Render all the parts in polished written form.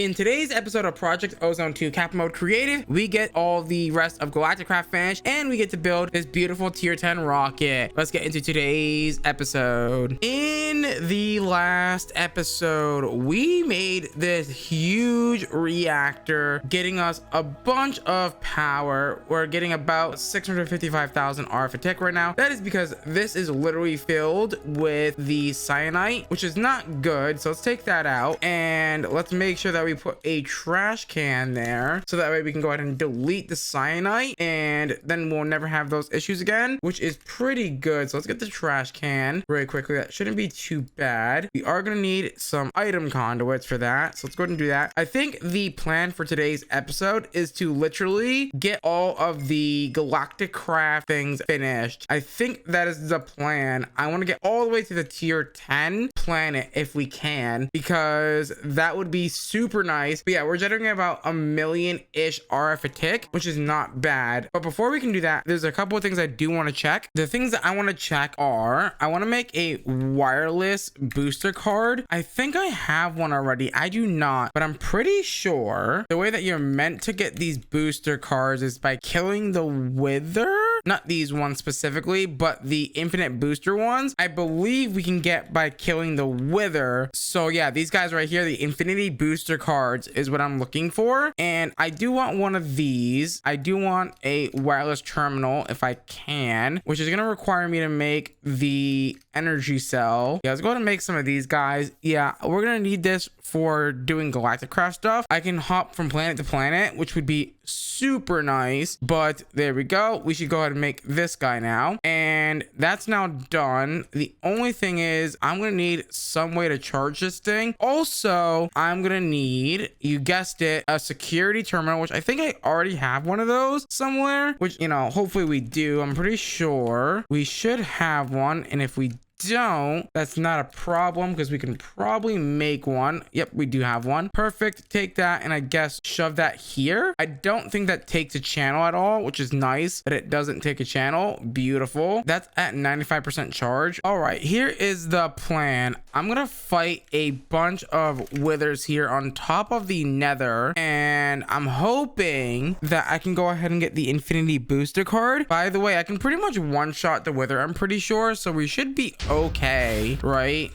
In today's episode of Project Ozone 2 Kappa Mode Creative, we get all the rest of Galaticcraft finished, and we get to build this beautiful tier 10 rocket. Let's get into today's episode. In the last episode, we made this huge reactor, getting us a bunch of power. We're getting about 655,000 R for tick right now. That is because this is literally filled with the cyanite, which is not good. So let's take that out, and let's make sure that we put a trash can there, so that way we can go ahead and delete the cyanite, and then we'll never have those issues again, which is pretty good. So let's get the trash can really quickly. That shouldn't be too bad. We are gonna need some item conduits for that, so let's go ahead and do that. I think the plan for today's episode is to literally get all of the Galaticcraft things finished. I think that is the plan. I want to get all the way to the tier 10 planet if we can, because that would be super nice. But yeah, we're generating about 1 million-ish RF a tick, which is not bad. But before we can do that, there's a couple of things I do want to check. The things that I want to check are, I want to make a wireless booster card. I think I have one already. I do not, but I'm pretty sure the way that you're meant to get these booster cards is by killing the wither. Not these ones specifically, but the infinite booster ones, I believe we can get by killing the wither. So yeah, these guys right here, the infinity booster cards is what I'm looking for. And I do want one of these. I do want a wireless terminal if I can, which is going to require me to make the energy cell. Yeah, let's go ahead and make some of these guys. Yeah, we're going to need this for doing Galaticcraft stuff. I can hop from planet to planet, which would be super nice. But there we go. We should go ahead and make this guy now, and that's now done. The only thing is, I'm gonna need some way to charge this thing. Also, I'm gonna need, you guessed it, a security terminal, which I think I already have one of those somewhere, which, you know, hopefully we do. I'm pretty sure we should have one, and if we don't, that's not a problem, because we can probably make one. Yep, we do have one. Perfect. Take that, and I guess shove that here. I don't think that takes a channel at all, which is nice that it doesn't take a channel. Beautiful. That's at 95% charge. All right, here is the plan. I'm gonna fight a bunch of withers here on top of the nether, and I'm hoping that I can go ahead and get the infinity booster card. By the way, I can pretty much one-shot the wither, I'm pretty sure, so we should be okay, right?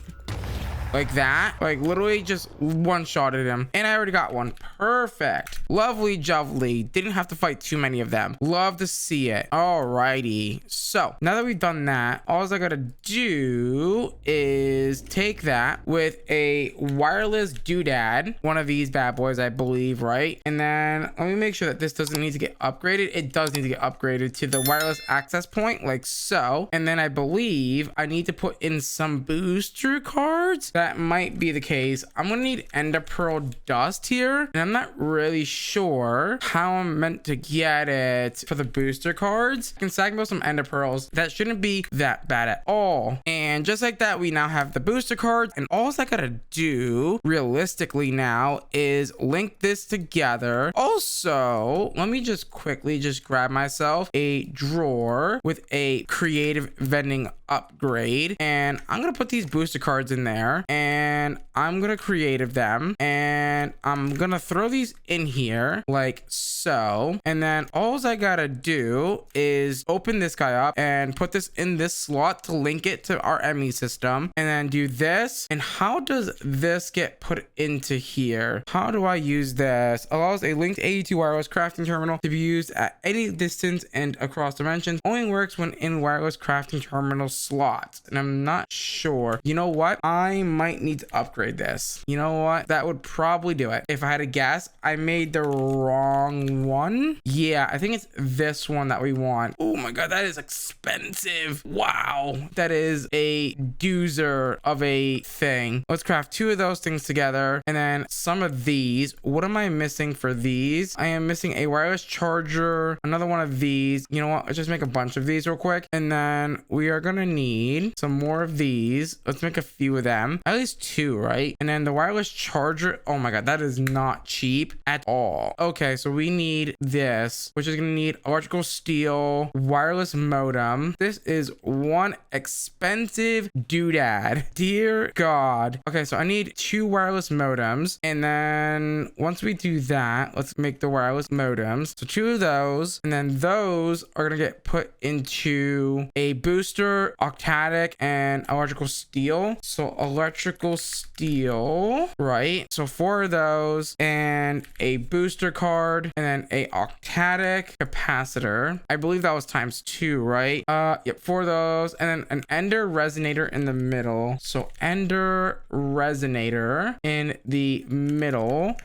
Like that, like literally just one-shotted him, and I already got one. Perfect. Lovely jubbly. Didn't have to fight too many of them. Love to see it. Alrighty, so now that we've done that, all I gotta do is take that with a wireless doodad, one of these bad boys, I believe, right? And then let me make sure that this doesn't need to get upgraded. It does need to get upgraded to the wireless access point, like so. And then I believe I need to put in some booster cards. That might be the case. I'm gonna need ender pearl dust here, and I'm not really sure how I'm meant to get it for the booster cards. I can stack about some ender pearls. That shouldn't be that bad at all. And just like that, we now have the booster cards, and all I gotta do realistically now is link this together. Also, let me just quickly just grab myself a drawer with a creative vending upgrade, and I'm gonna put these booster cards in there, and I'm gonna creative them, and I'm gonna throw these in here like so. And then all I gotta do is open this guy up and put this in this slot to link it to our ME system, and then do this. And how does this get put into here? How do I use this? Allows a linked AE2 wireless crafting terminal to be used at any distance and across dimensions. Only works when in wireless crafting terminal slots. And I'm not sure. You know what? I might need to upgrade this. You know what? That would probably do it. If I had to guess, I made the wrong one. Yeah, I think it's this one that we want. Oh my god, that is expensive. Wow, that is a doozer of a thing. Let's craft 2 of those things together, and then some of these. What am I missing for these? I am missing a wireless charger, another one of these. You know what? Let's just make a bunch of these real quick, and then we are gonna gonna need some more of these. Let's make a few of them, at least 2, right? And then the wireless charger. Oh my god, that is not cheap at all. Okay, so we need this, which is gonna need electrical steel, wireless modem. This is one expensive doodad, dear god. Okay, so I need 2 wireless modems, and then once we do that, let's make the wireless modems. So 2 of those, and then those are gonna get put into a booster, octadic, and electrical steel. So electrical steel, right? So 4 of those, and a booster card, and then a octadic capacitor. I believe that was ×2, right? Yep, 4 of those, and then an ender resonator in the middle. So ender resonator in the middle.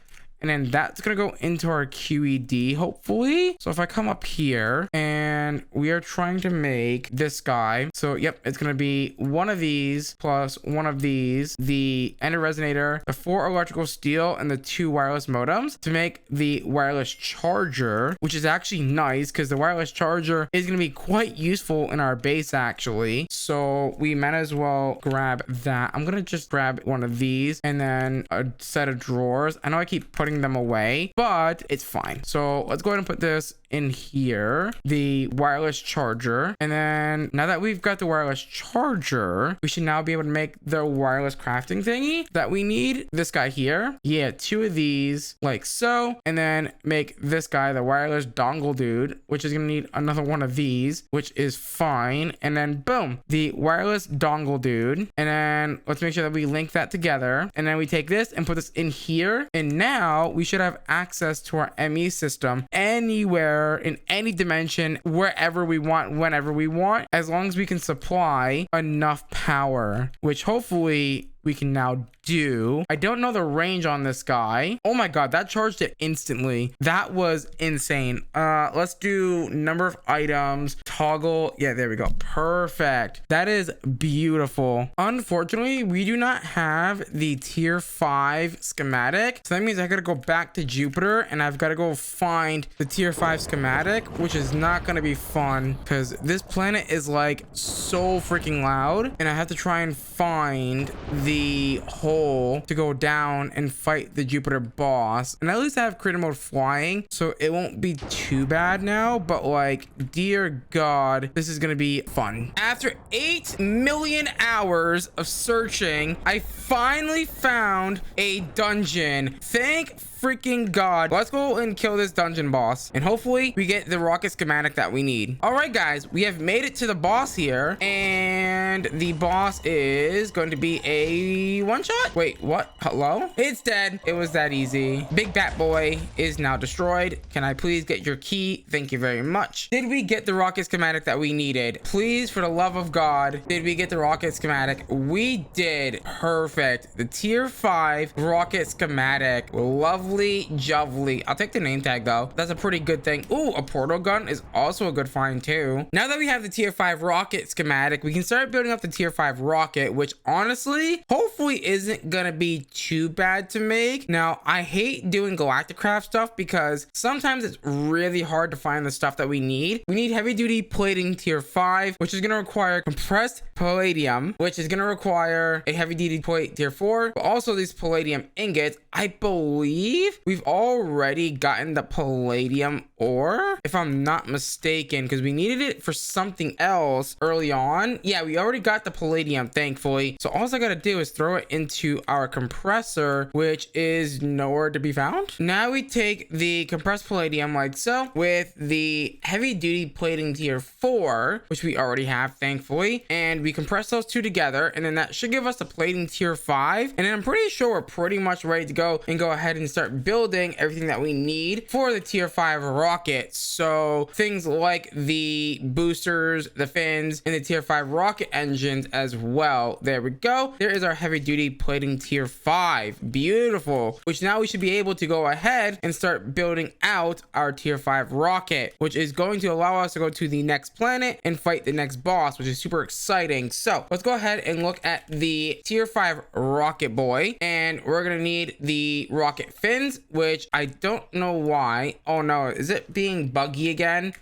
And then that's going to go into our QED, hopefully. So if I come up here and we are trying to make this guy. So, yep, it's going to be one of these plus one of these, the ender resonator, the 4 electrical steel, and the 2 wireless modems to make the wireless charger, which is actually nice because the wireless charger is going to be quite useful in our base, actually. So we might as well grab that. I'm going to just grab one of these and then a set of drawers. I know I keep putting them away, but it's fine. So let's go ahead and put this in here, the wireless charger. And then now that we've got the wireless charger, we should now be able to make the wireless crafting thingy that we need. This guy here, yeah, 2 of these like so, and then make this guy the wireless dongle dude, which is gonna need another one of these, which is fine. And then boom, the wireless dongle dude. And then let's make sure that we link that together, and then we take this and put this in here, and now we should have access to our ME system anywhere in any dimension, wherever we want, whenever we want, as long as we can supply enough power, which hopefully we can now do. I don't know the range on this guy. Oh my god, that charged it instantly. That was insane. Let's do number of items, toggle. Yeah, there we go. Perfect. That is beautiful. Unfortunately, we do not have the tier 5 schematic, so that means I gotta go back to Jupiter and I've got to go find the tier 5 schematic, which is not gonna be fun because this planet is like so freaking loud, and I have to try and find the hole to go down and fight the Jupiter boss. And at least I have creative mode flying, so it won't be too bad now, but like, dear god, this is gonna be fun. After 8 million hours of searching, I finally found a dungeon. Thank freaking god. Let's go and kill this dungeon boss, and hopefully we get the rocket schematic that we need. All right guys, we have made it to the boss here, and the boss is going to be a one-shot. Wait, what? Hello? It's dead. It was that easy. Big Bat Boy is now destroyed. Can I please get your key? Thank you very much. Did we get the rocket schematic that we needed? Please, for the love of god, did we get the rocket schematic? We did. Perfect. The tier 5 rocket schematic. Lovely jovely. I'll take the name tag though. That's a pretty good thing. Ooh, a portal gun is also a good find too. Now that we have the tier 5 rocket schematic, we can start building up the tier 5 rocket, which honestly, hopefully isn't gonna be too bad to make. Now, I hate doing Galaticcraft stuff because sometimes it's really hard to find the stuff that we need. We need heavy duty plating tier 5, which is gonna require compressed palladium, which is gonna require a heavy duty plate tier 4, but also these palladium ingots. I believe we've already gotten the palladium ore, if I'm not mistaken, because we needed it for something else early on. Yeah, we already got the palladium, thankfully. So all I gotta do is throw it into our compressor, which is nowhere to be found. Now we take the compressed palladium like so, with the heavy duty plating tier 4, which we already have, thankfully, and we compress those two together, and then that should give us the plating tier 5. And then I'm pretty sure we're pretty much ready to go and go ahead and start building everything that we need for the tier 5 rocket. So things like the boosters, the fins, and the tier 5 rocket engines as well. There we go. There is our heavy duty plating tier 5. Beautiful. Which now we should be able to go ahead and start building out our tier 5 rocket, which is going to allow us to go to the next planet and fight the next boss, which is super exciting. So let's go ahead and look at the tier 5 rocket boy, and we're gonna need the rocket fin. fins, which I don't know why. Oh no, is it being buggy again?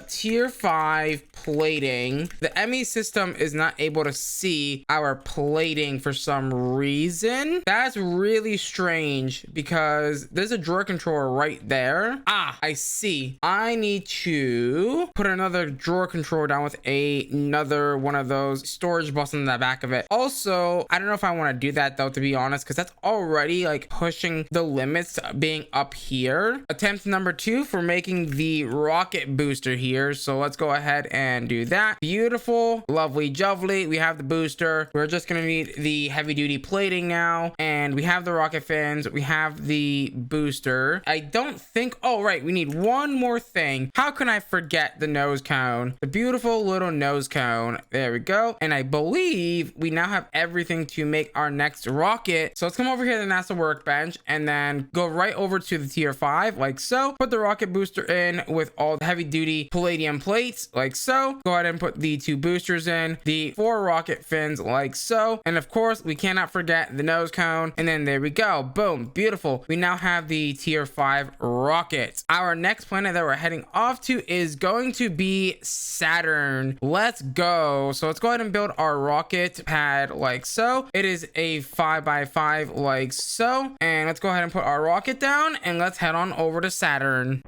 Tier 5 plating. The ME system is not able to see our plating for some reason. That's really strange because there's a drawer controller right there. Ah, I see. I need to put another drawer controller down with another one of those storage buttons in the back of it. Also, I don't know if I want to do that though, to be honest, because that's already like pushing the limits to being up here. Attempt number 2 for making the rocket booster here. So let's go ahead and do that. Beautiful, lovely jubbly. We have the booster. We're just gonna need the heavy duty plating now, and we have the rocket fins. We have the booster. I don't think, oh right, we need one more thing. How can I forget the nose cone? The beautiful little nose cone. There we go. And I believe we now have everything to make our next rocket. So let's come over here to the NASA workbench and then go right over to the tier 5 like so. Put the rocket booster in with all the heavy duty palladium plates like so. Go ahead and put the 2 boosters in, the 4 rocket fins like so. And of course, we cannot forget the nose cone. And then there we go. Boom. Beautiful. We now have the tier 5 rocket. Our next planet that we're heading off to is going to be Saturn. Let's go. So let's go ahead and build our rocket pad like so. It is a 5x5 like so. And let's go ahead and put our rocket down and let's head on over to Saturn.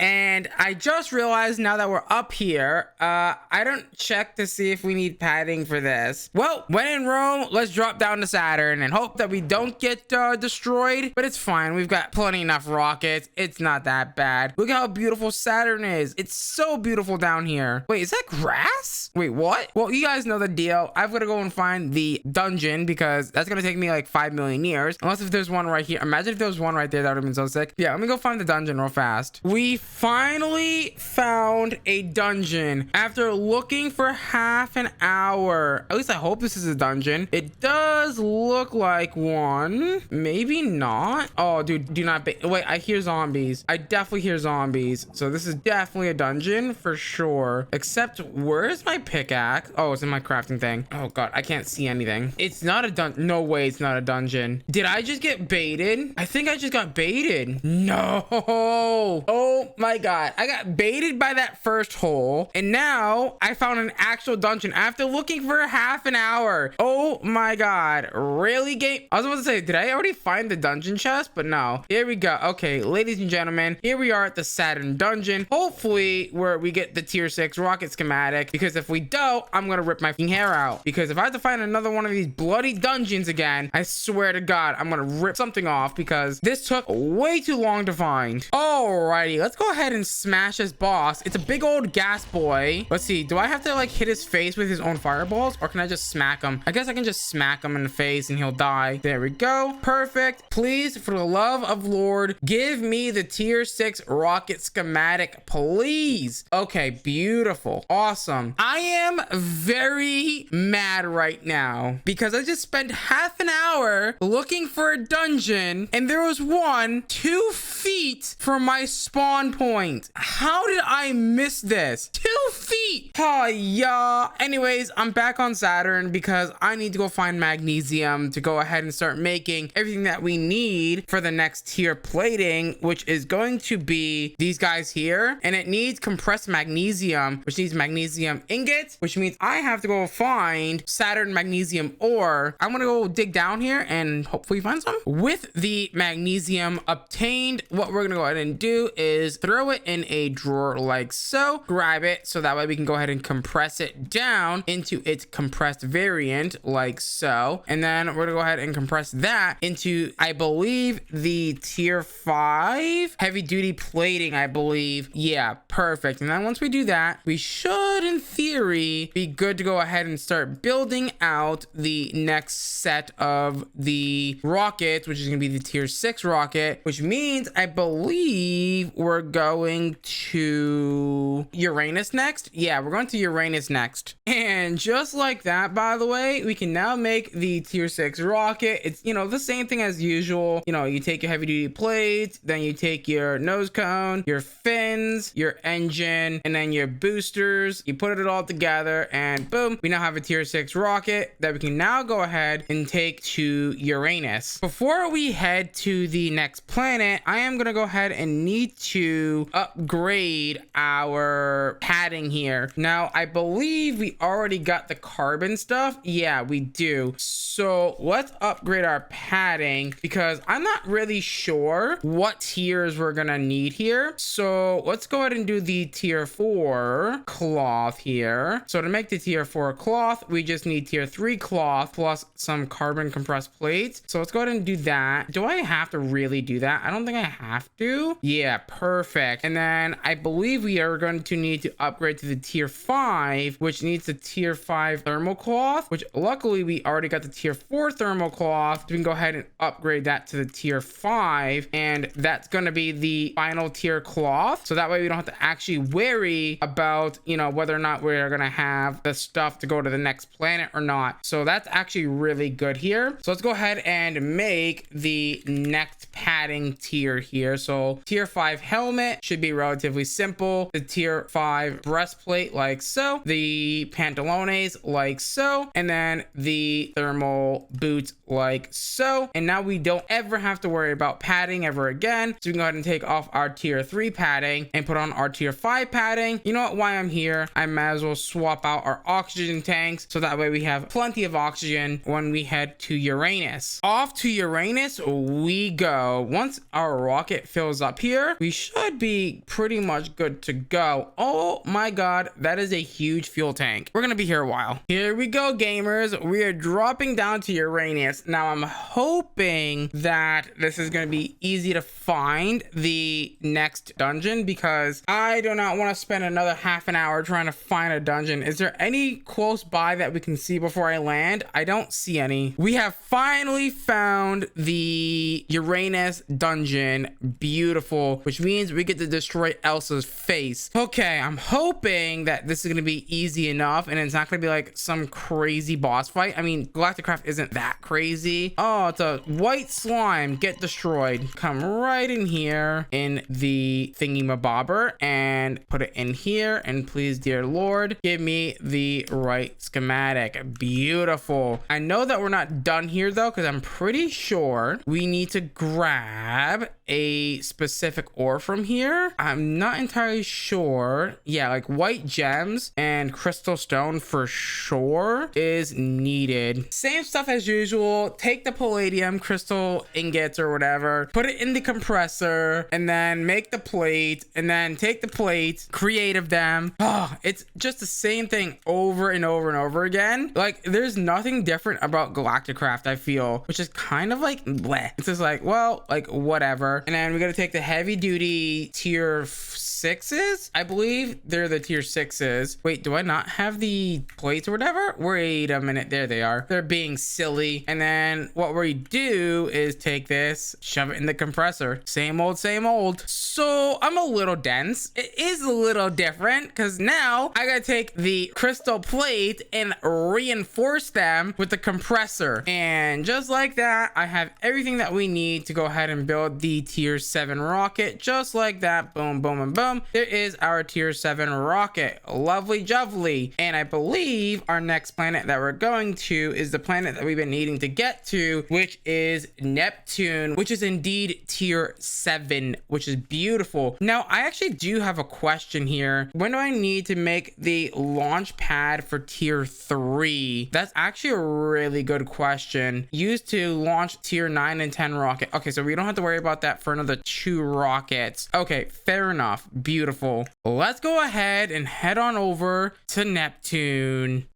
And I just realized now that we're up here, I don't check to see if we need padding for this. Well, when in Rome, let's drop down to Saturn and hope that we don't get destroyed. But it's fine. We've got plenty enough rockets. It's not that bad. Look how beautiful Saturn is. It's so beautiful down here. Wait, is that grass? Wait, what? Well, you guys know the deal. I've got to go and find the dungeon because that's going to take me like 5 million years. Unless if there's one right here. Imagine if there was one right there. That would have been so sick. Yeah, let me go find the dungeon real fast. We finally found a dungeon after looking for half an hour. At least I hope this is a dungeon. It does look like one. Maybe not. Oh, dude, do not wait, I hear zombies. I definitely hear zombies. So this is definitely a dungeon for sure. Except where's my pickaxe? Oh, it's in my crafting thing. Oh god, I can't see anything. It's not a dungeon. No way, it's not a dungeon. Did I just get baited? I think I just got baited. No. Oh my god, I got baited by that first hole, and now I found an actual dungeon after looking for half an hour. Oh my god, really, game? I was about to say, did I already find the dungeon chest? But no. Here we go. Okay, ladies and gentlemen, here we are at the Saturn dungeon. Hopefully where we get the tier 6 rocket schematic, because if we don't, I'm gonna rip my hair out. Because if I have to find another one of these bloody dungeons again, I swear to god, I'm gonna rip something off because this took way too long to find. Alrighty, let's go ahead and smash this boss. It's a big old gas boy. Let's see, do I have to like hit his face with his own fireballs, or can I just smack him? I guess I can just smack him in the face and he'll die. There we go. Perfect. Please, for the love of Lord, give me the tier 6 rocket schematic, please. Okay, beautiful. Awesome. I am very mad right now because I just spent half an hour looking for a dungeon and there was one 2 feet from my spawn point. How did I miss this? 2 feet. Oh yeah. Anyways, I'm back on Saturn because I need to go find magnesium to go ahead and start making everything that we need for the next tier plating, which is going to be these guys here. And it needs compressed magnesium, which needs magnesium ingots, which means I have to go find Saturn magnesium ore. I'm gonna go dig down here and hopefully find some. With the magnesium obtained, what we're gonna go ahead and do is throw it in a drawer like so, grab it so that way we can go ahead and compress it down into its compressed variant like so, and then we're gonna go ahead and compress that into, I believe, the tier 5 heavy duty plating, I believe. Yeah, perfect. And then once we do that, we should should, in theory, be good to go ahead and start building out the next set of the rockets, which is going to be the tier 6 rocket, which means I believe we're going to Uranus next. Yeah, we're going to Uranus next. And just like that, by the way, we can now make the tier 6 rocket. It's, you know, the same thing as usual. You know, you take your heavy duty plates, then you take your nose cone, your fins, your engine, and then your boosters. You put it all together and boom, we now have a tier 6 rocket that we can now go ahead and take to Uranus. Before we head to the next planet, I am going to go ahead and need to upgrade our padding here. Now, I believe we already got the carbon stuff. Yeah, we do. So let's upgrade our padding because I'm not really sure what tiers we're going to need here. So let's go ahead and do the tier 4 cloth here. So to make the tier 4 cloth, we just need tier 3 cloth plus some carbon compressed plates. So let's go ahead and do that. Do I have to really do that? I don't think I have to. Yeah, perfect. And then I believe we are going to need to upgrade to the tier 5, which needs the tier 5 thermal cloth, which luckily we already got the tier 4 thermal cloth. So we can go ahead and upgrade that to the tier 5. And that's going to be the final tier cloth. So that way we don't have to actually worry about, you know, whether or not we're going to have the stuff to go to the next planet or not. So that's actually really good here. So let's go ahead and make the next padding tier here. So tier 5 helmet should be relatively simple. The tier 5 breastplate like so. The pantalones like so. And then the thermal boots like so. And now we don't ever have to worry about padding ever again. So we can go ahead and take off our tier 3 padding and put on our tier 5 padding. You know what? While I'm here, I might as well swap out our oxygen tanks so that way we have plenty of oxygen when we head to Uranus. Off to Uranus we go. Once our rocket fills up here, we should be pretty much good to go. Oh my god, that is a huge fuel tank. We're gonna be here a while. Here we go, gamers. We are dropping down to Uranus. Now I'm hoping that this is gonna be easy to find the next dungeon because I do not want to spend another half an hour trying to find a dungeon. Is there any close by that we can see before I land? I don't see any. We have finally found the Uranus dungeon. Beautiful, which means we get to destroy Elsa's face. Okay, I'm hoping that this is going to be easy enough and it's not going to be like some crazy boss fight. I mean, Galaticcraft isn't that crazy. Oh, it's a white slime. Get destroyed. Come right in here in the thingy-mabobber and put it in here. And please, dear Lord, give me the right schematic. Beautiful. I know that we're not done here though, because I'm pretty sure we need to grab a specific ore from here. I'm not entirely sure. Yeah, like white gems and crystal stone for sure is needed. Same stuff as usual. Take the palladium crystal ingots or whatever, put it in the compressor, and then make the plate, and then take the plate, creative them. Oh, it's just the same thing over and over and over again. Like there's nothing different about Galaticcraft, I feel, which is kind of like bleh. It's just like, well, like whatever. And then we got to take the heavy duty tier 6s. I believe they're the tier 6s. Wait, do I not have the plates or whatever? Wait a minute. There they are. They're being silly. And then what we do is take this, shove it in the compressor. Same old, same old. So I'm a little dense. It is a little different because now I got to take the crystal plate and reinforce them with the compressor. And just like that, I have everything that we need to go ahead and build the tier 7 rocket. Just like that. Boom, boom, and boom. There is our tier 7 rocket. Lovely jubbly. And I believe our next planet that we're going to is the planet that we've been needing to get to, which is Neptune, which is indeed tier 7, which is beautiful. Now, I actually do have a question here. When do I need to make the launch pad for tier 3? That's actually a really good question. Used to launch tier 9 and 10 rocket. Okay, so we don't have to worry about that for another 2 rockets. Okay, fair enough. Beautiful. Let's go ahead and head on over to Neptune.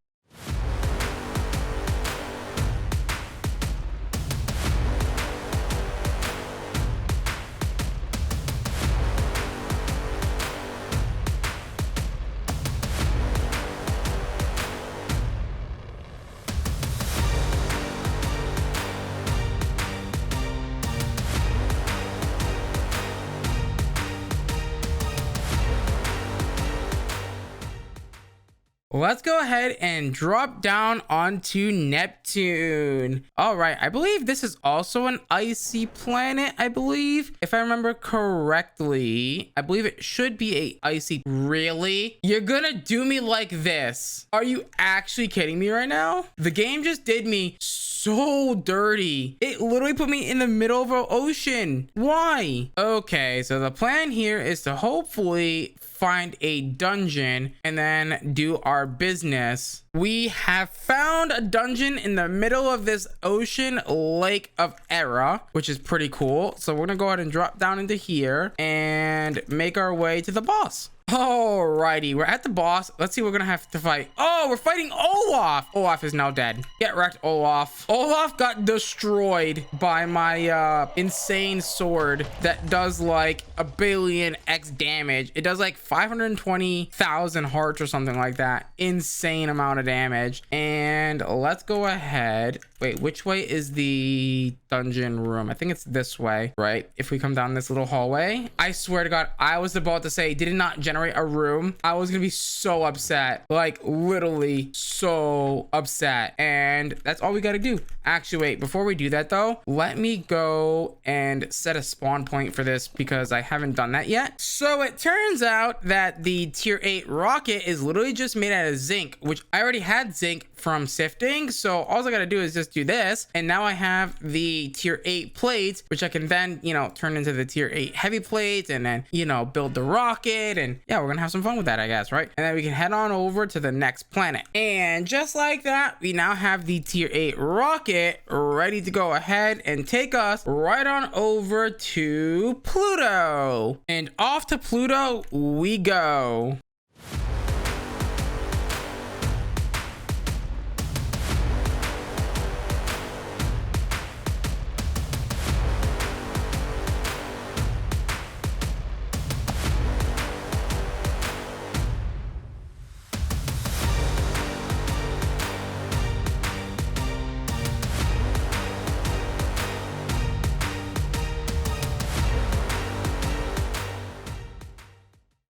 let's go ahead and drop down onto Neptune. All right, I believe this is also an icy planet, I believe. If I remember correctly, I believe it should be a icy. Really? You're gonna do me like this? Are you actually kidding me right now? The game just did me so dirty. It literally put me in the middle of an ocean. Why? Okay, so the plan here is to hopefully find a dungeon and then do our business. We have found a dungeon in the middle of this ocean lake of error, which is pretty cool. So we're gonna go ahead and drop down into here and make our way to the boss. Alrighty, we're at the boss. Let's see what we're gonna have to fight. Oh, we're fighting Olaf. Olaf is now dead. Get wrecked, Olaf. Olaf got destroyed by my insane sword that does like a billion X damage. It does like 520,000 hearts or something like that. Insane amount of damage. And let's go ahead. Wait, which way is the dungeon room? I think it's this way, right? If we come down this little hallway, I swear to God, I was about to say, did it not generate a room? I was gonna be so upset, like literally so upset. And that's all we gotta do. Actually, wait, before we do that though, let me go and set a spawn point for this because I haven't done that yet. So it turns out that the tier 8 rocket is literally just made out of zinc, which I already had zinc from sifting. So all I gotta do is just do this. And now I have the tier 8 plates, which I can then, you know, turn into the tier 8 heavy plates and then, you know, build the rocket. And yeah, we're gonna have some fun with that, I guess, right? And then we can head on over to the next planet. And just like that, we now have the tier 8 rocket ready to go ahead and take us right on over to Pluto. And off to Pluto we go.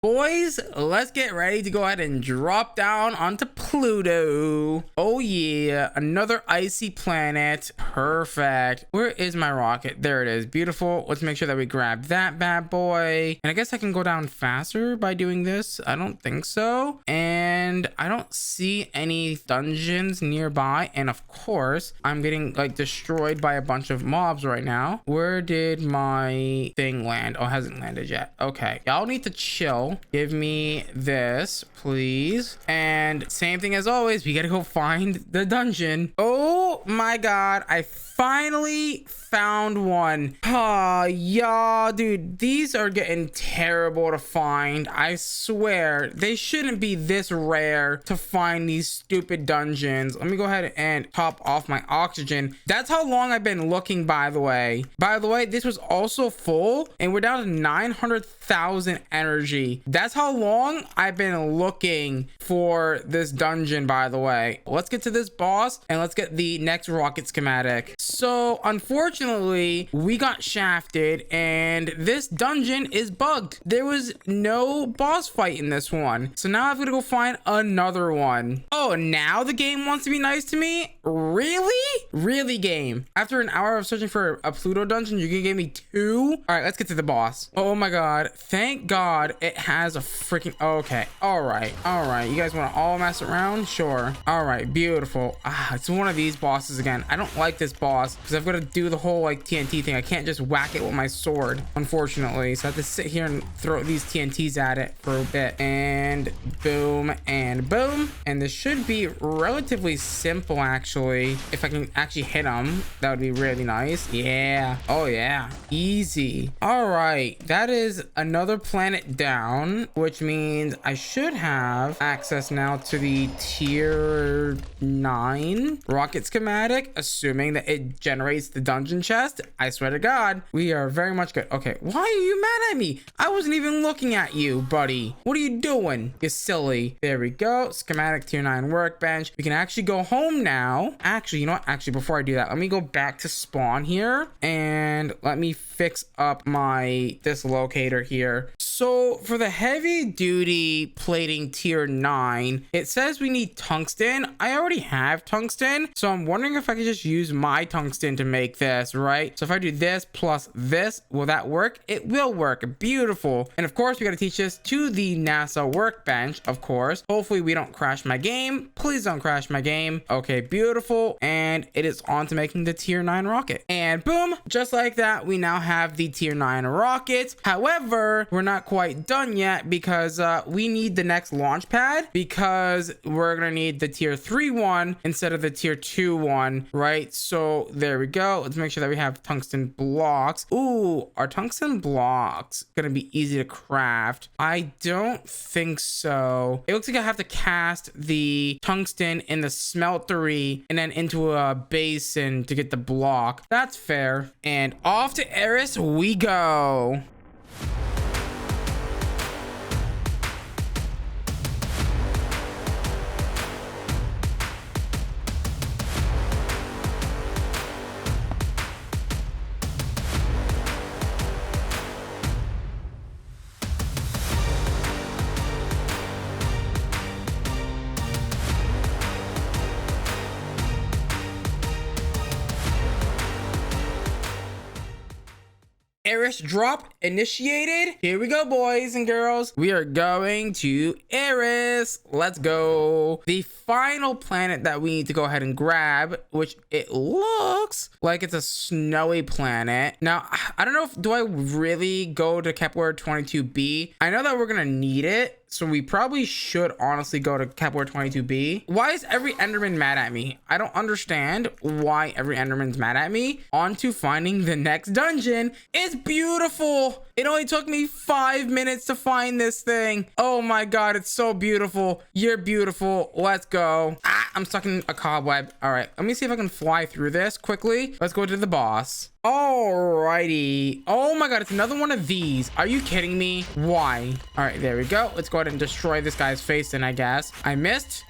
Boys, let's get ready to go ahead and drop down onto Pluto. Oh yeah, another icy planet. Perfect. Where is my rocket? There it is. Beautiful. Let's make sure that we grab that bad boy. And I guess I can go down faster by doing this. I don't think so. And I don't see any dungeons nearby. And of course, I'm getting like destroyed by a bunch of mobs right now. Where did my thing land? Oh, it hasn't landed yet. Okay, y'all need to chill. Give me this, please. And same thing as always, we gotta go find the dungeon. Oh my God, I finally found one. Oh, yeah, dude, these are getting terrible to find. I swear, they shouldn't be this rare to find these stupid dungeons. Let me go ahead and top off my oxygen. That's how long I've been looking, by the way. By the way, this was also full, and we're down to 900,000 energy. That's how long I've been looking for this dungeon, by the way. Let's get to this boss, and let's get the next rocket schematic. So unfortunately, we got shafted and this dungeon is bugged. There was no boss fight in this one. So now I've got to go find another one. Oh, now the game wants to be nice to me? Really? Really, game? After an hour of searching for a Pluto dungeon, you're gonna give me 2? All right, let's get to the boss. Oh my God. Thank God it has a freaking... Okay. All right. All right. You guys want to all mess around? Sure. All right. Beautiful. Ah, it's one of these bosses again. I don't like this boss because I've got to do the whole like TNT thing. I can't just whack it with my sword, unfortunately. So I have to sit here and throw these TNTs at it for a bit. And boom and boom. And this should be relatively simple, actually. If I can actually hit them, that would be really nice. Yeah. Oh yeah. Easy. All right. That is another planet down, which means I should have access now to the tier 9 rocket schematic, assuming that it generates the dungeon chest. I swear to God, we are very much good. Okay, why are you mad at me? I wasn't even looking at you, buddy. What are you doing? You're silly. There we go. Schematic tier 9 workbench. We can actually go home now. Actually, you know what? Actually, before I do that, let me go back to spawn here and let me fix up my dislocator here. So for the heavy duty plating tier 9, it says we need tungsten. I already have tungsten, so I'm wondering if I could just use my tungsten to make this, right? So if I do this plus this, will that work? It will work. Beautiful. And of course, we got to teach this to the NASA workbench, of course. Hopefully we don't crash my game. Please don't crash my game. Okay, beautiful. And it is on to making the tier 9 rocket. And boom, just like that, we now have the tier 9 rocket. However, we're not quite done yet because we need the next launch pad, because we're gonna need the tier 3 one instead of the tier 2 one, right? So there we go. Let's make sure that we have tungsten blocks. Ooh, are tungsten blocks gonna be easy to craft? I don't think so. It looks like I have to cast the tungsten in the smeltery and then into a basin to get the block. That's fair. And off to Eris we go. Eris drop initiated. Here we go, boys and girls. We are going to Eris. Let's go. The final planet that we need to go ahead and grab, which it looks like it's a snowy planet. Now, I don't know if, do I really go to Kepler 22b? I know that we're gonna need it, so we probably should honestly go to Kepler 22b. Why is every Enderman mad at me? I don't understand why every Enderman's mad at me. On to finding the next dungeon. It's beautiful. It only took me 5 minutes to find this thing. Oh my God, it's so beautiful. You're beautiful. Let's go. Ah, I'm stuck in a cobweb. All right, let me see if I can fly through this quickly. Let's go to the boss. Alrighty. Oh my God, it's another one of these. Are you kidding me? Why? All right, there we go. Let's go ahead and destroy this guy's face then, I guess. I missed.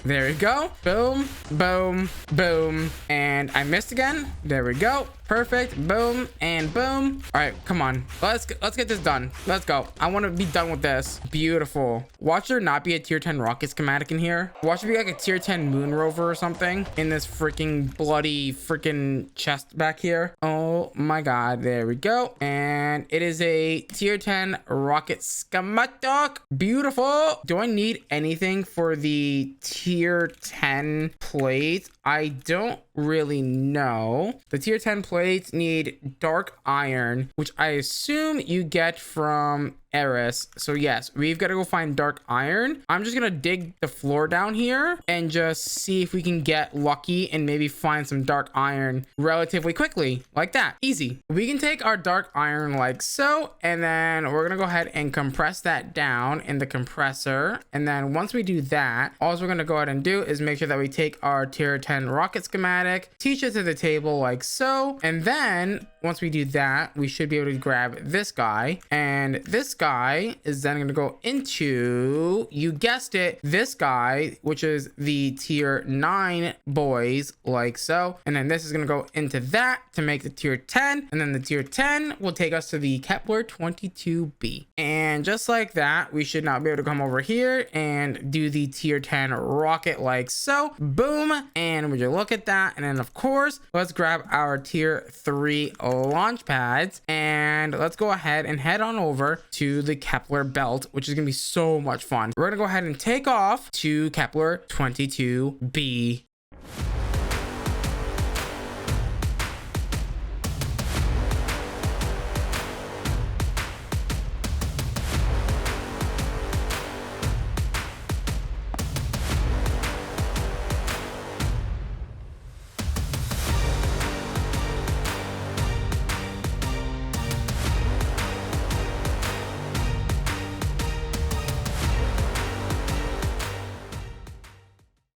There we go. Boom, boom, boom. And I missed again. There we go. Perfect. Boom and boom. All right, come on. Let's get this done. Let's go. I want to be done with this. Beautiful. Watch there not be a tier 10 rocket schematic in here. Watch it be like a tier 10 moon rover or something in this freaking bloody freaking chest back here. Oh my God, there we go. And it is a tier 10 rocket schematic. Beautiful. Do I need anything for the tier 10 plate? I don't really know. The tier 10 plates need dark iron, which I assume you get from Eris. So yes, we've got to go find dark iron. I'm just gonna dig the floor down here and just see if we can get lucky and maybe find some dark iron relatively quickly, like that. Easy. We can take our dark iron like so, and then we're gonna go ahead and compress that down in the compressor. And then once we do that, all we're gonna go ahead and do is make sure that we take our tier 10 rocket schematic, teach it to the table like so, and then once we do that, we should be able to grab this guy, and this guy is then going to go into, you guessed it, this guy, which is the tier 9 boys, like so. And then this is going to go into that to make the tier 10, and then the tier 10 will take us to the Kepler 22b. And just like that, we should now be able to come over here and do the tier 10 rocket like so. Boom. And would you look at that? And then of course, let's grab our tier 3 launch pads, and let's go ahead and head on over to the Kepler belt, which is gonna be so much fun. We're gonna go ahead and take off to Kepler 22b.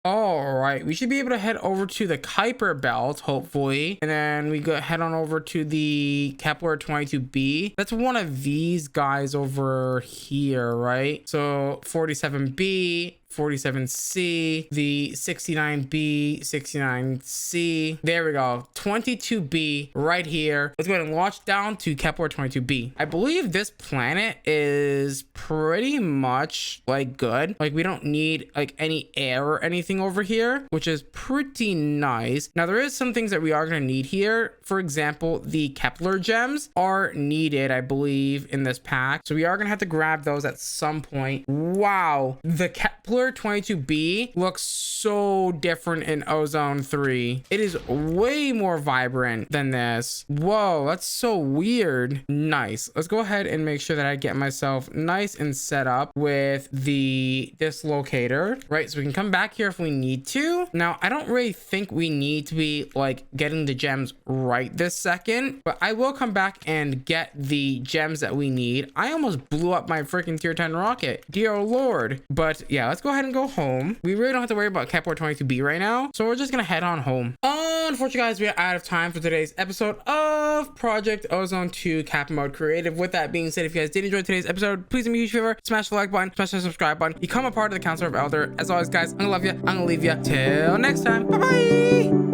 All right, we should be able to head over to the Kuiper belt, hopefully. And then we go head on over to the Kepler 22b. That's one of these guys over here, right? So 47b, 47C, the 69B, 69C. There we go. 22B right here. Let's go ahead and launch down to Kepler 22B. I believe this planet is pretty much like good. Like we don't need like any air or anything over here, which is pretty nice. Now there is some things that we are going to need here. For example, the Kepler gems are needed, I believe, in this pack. So we are going to have to grab those at some point. Wow. The Kepler 22B looks so different in Ozone 3. It is way more vibrant than this. Whoa, that's so weird. Nice. Let's go ahead and make sure that I get myself nice and set up with the dislocator, right? So we can come back here if we need to. Now, I don't really think we need to be like getting the gems right this second, but I will come back and get the gems that we need. I almost blew up my freaking tier 10 rocket. Dear Lord. But yeah, let's go ahead and go home. We really don't have to worry about Kepler 22B right now. So we're just going to head on home. Unfortunately, guys, we are out of time for today's episode of Project Ozone 2 Kappa Mode Creative. With that being said, if you guys did enjoy today's episode, please do me a huge favor, smash the like button, smash the subscribe button, become a part of the Council of Elder. As always, guys, I'm gonna love you, I'm gonna leave you till next time. Bye bye.